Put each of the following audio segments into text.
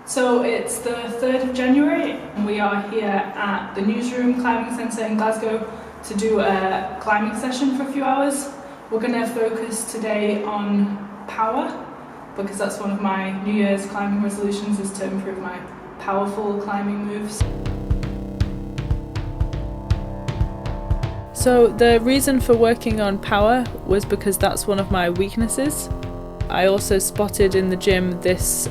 So it's the 3rd of January and we are here at the Newsroom Climbing Centre in Glasgow to do a climbing session for a few hours. We're going to focus today on power because that's one of my New Year's climbing resolutions, is to improve my powerful climbing moves. So the reason for working on power was because that's one of my weaknesses. I also spotted in the gym this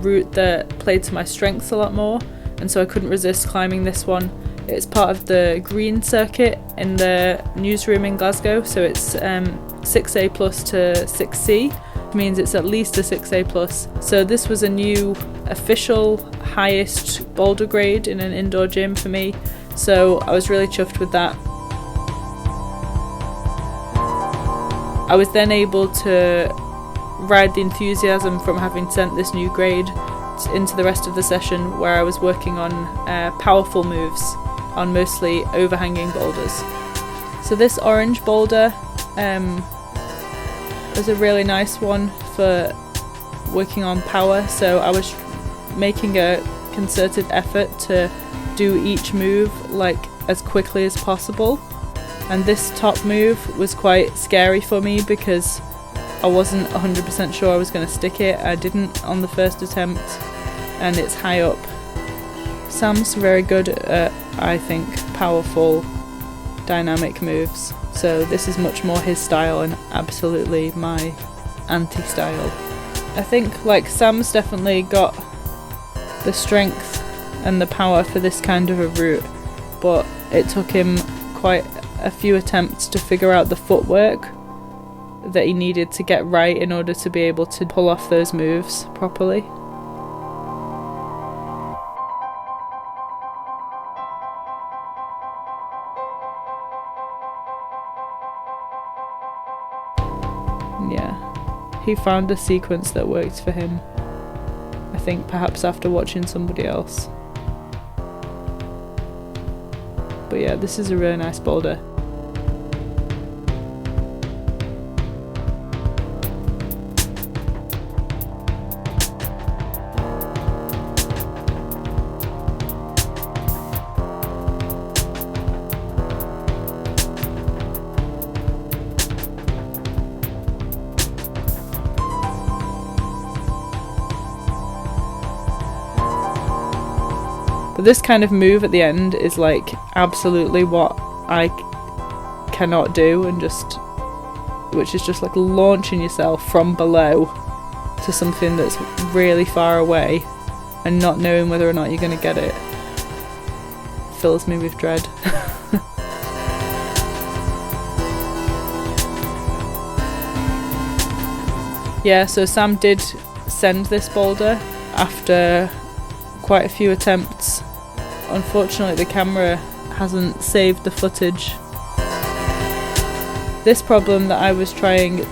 route that played to my strengths a lot more, and so I couldn't resist climbing this one. It's part of the green circuit in the Newsroom in Glasgow, so it's 6A plus to 6C, which means it's at least a 6A plus. So this was a new official highest boulder grade in an indoor gym for me, so I was really chuffed with that. I was then able to ride the enthusiasm from having sent this new grade into the rest of the session, where I was working on powerful moves on mostly overhanging boulders. So this orange boulder was a really nice one for working on power, so I was making a concerted effort to do each move like as quickly as possible, and this top move was quite scary for me because I wasn't 100% sure I was going to stick it. I didn't on the first attempt, and it's high up. Sam's very good at, I think, powerful, dynamic moves. So this is much more his style and absolutely my anti-style. I think like Sam's definitely got the strength and the power for this kind of a route, but it took him quite a few attempts to figure out the footwork that he needed to get right in order to be able to pull off those moves properly. Yeah, he found a sequence that worked for him, I think perhaps after watching somebody else. But yeah, this is a really nice boulder. But this kind of move at the end is like absolutely what I cannot do, and which is just like launching yourself from below to something that's really far away and not knowing whether or not you're going to get it. Fills me with dread. Yeah, so Sam did send this boulder after quite a few attempts. Unfortunately, the camera hasn't saved the footage. This problem that I was trying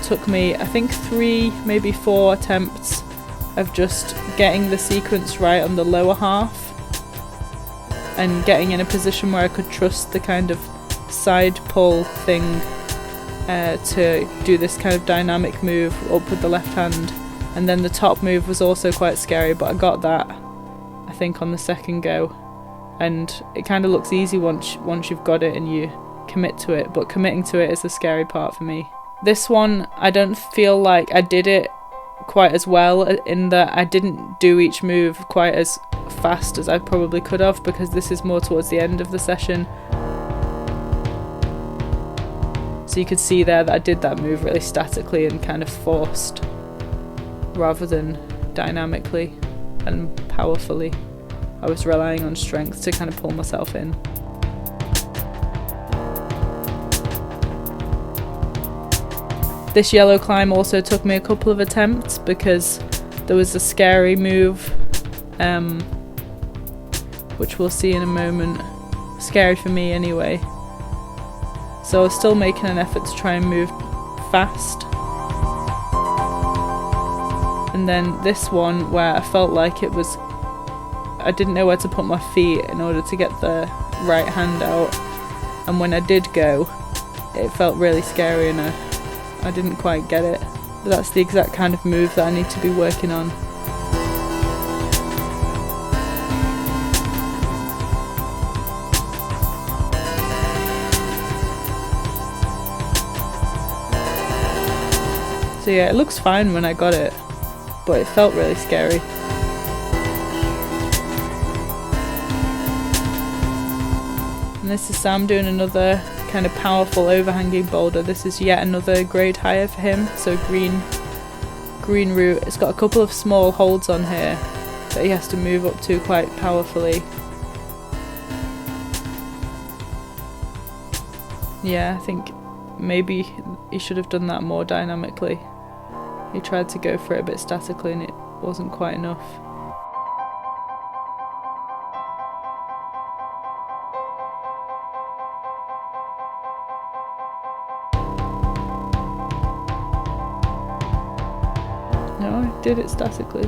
took me, I think, 3, maybe 4 attempts of just getting the sequence right on the lower half and getting in a position where I could trust the kind of side pull thing to do this kind of dynamic move up with the left hand. And then the top move was also quite scary, but I got that, I think, on the second go. And it kind of looks easy once you've got it and you commit to it, but committing to it is the scary part for me. This one, I don't feel like I did it quite as well, in that I didn't do each move quite as fast as I probably could have, because this is more towards the end of the session. So you could see there that I did that move really statically and kind of forced, rather than dynamically and powerfully. I was relying on strength to kind of pull myself in. This yellow climb also took me a couple of attempts because there was a scary move, which we'll see in a moment. Scary for me anyway. So I was still making an effort to try and move fast. And then this one where I felt like I didn't know where to put my feet in order to get the right hand out, and when I did go, it felt really scary and I didn't quite get it. But that's the exact kind of move that I need to be working on. So yeah, it looks fine when I got it, but it felt really scary. And this is Sam doing another kind of powerful overhanging boulder. This is yet another grade higher for him, so green root. It's got a couple of small holds on here that he has to move up to quite powerfully. Yeah, I think maybe he should have done that more dynamically. He tried to go for it a bit statically and it wasn't quite enough. No, I did it statically.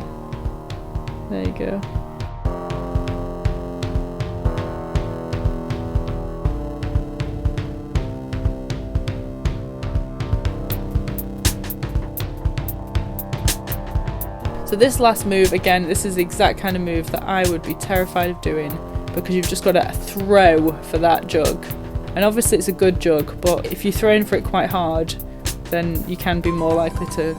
There you go. So this last move, again, this is the exact kind of move that I would be terrified of doing, because you've just got to throw for that jug. And obviously it's a good jug, but if you throw in for it quite hard, then you can be more likely to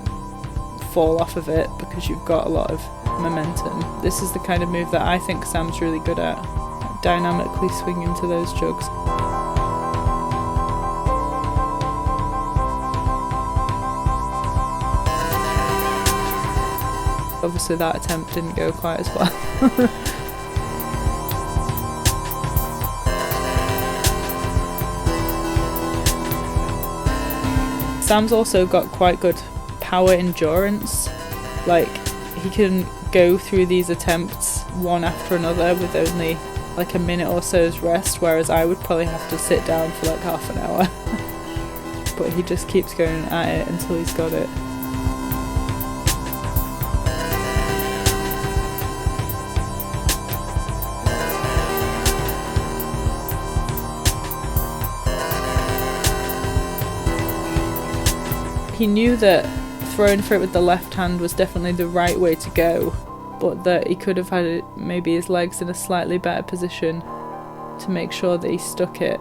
fall off of it because you've got a lot of momentum. This is the kind of move that I think Sam's really good at, dynamically swinging to those jugs. Obviously that attempt didn't go quite as well. Sam's also got quite good power endurance. Like, he can go through these attempts one after another with only like a minute or so's rest, whereas I would probably have to sit down for like half an hour. But he just keeps going at it until he's got it. He knew that throwing for it with the left hand was definitely the right way to go, but that he could have had maybe his legs in a slightly better position to make sure that he stuck it.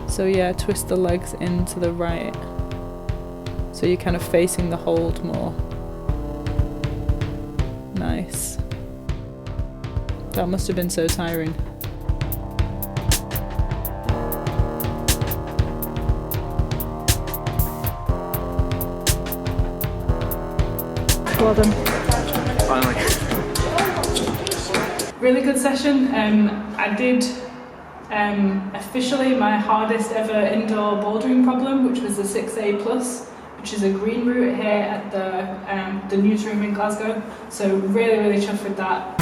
So yeah, twist the legs into the right, so you're kind of facing the hold more. Nice. That must have been so tiring. Well done. Finally. Really good session. I did officially my hardest ever indoor bouldering problem, which was a 6A plus, which is a green route here at the Newsroom in Glasgow. So really chuffed with that.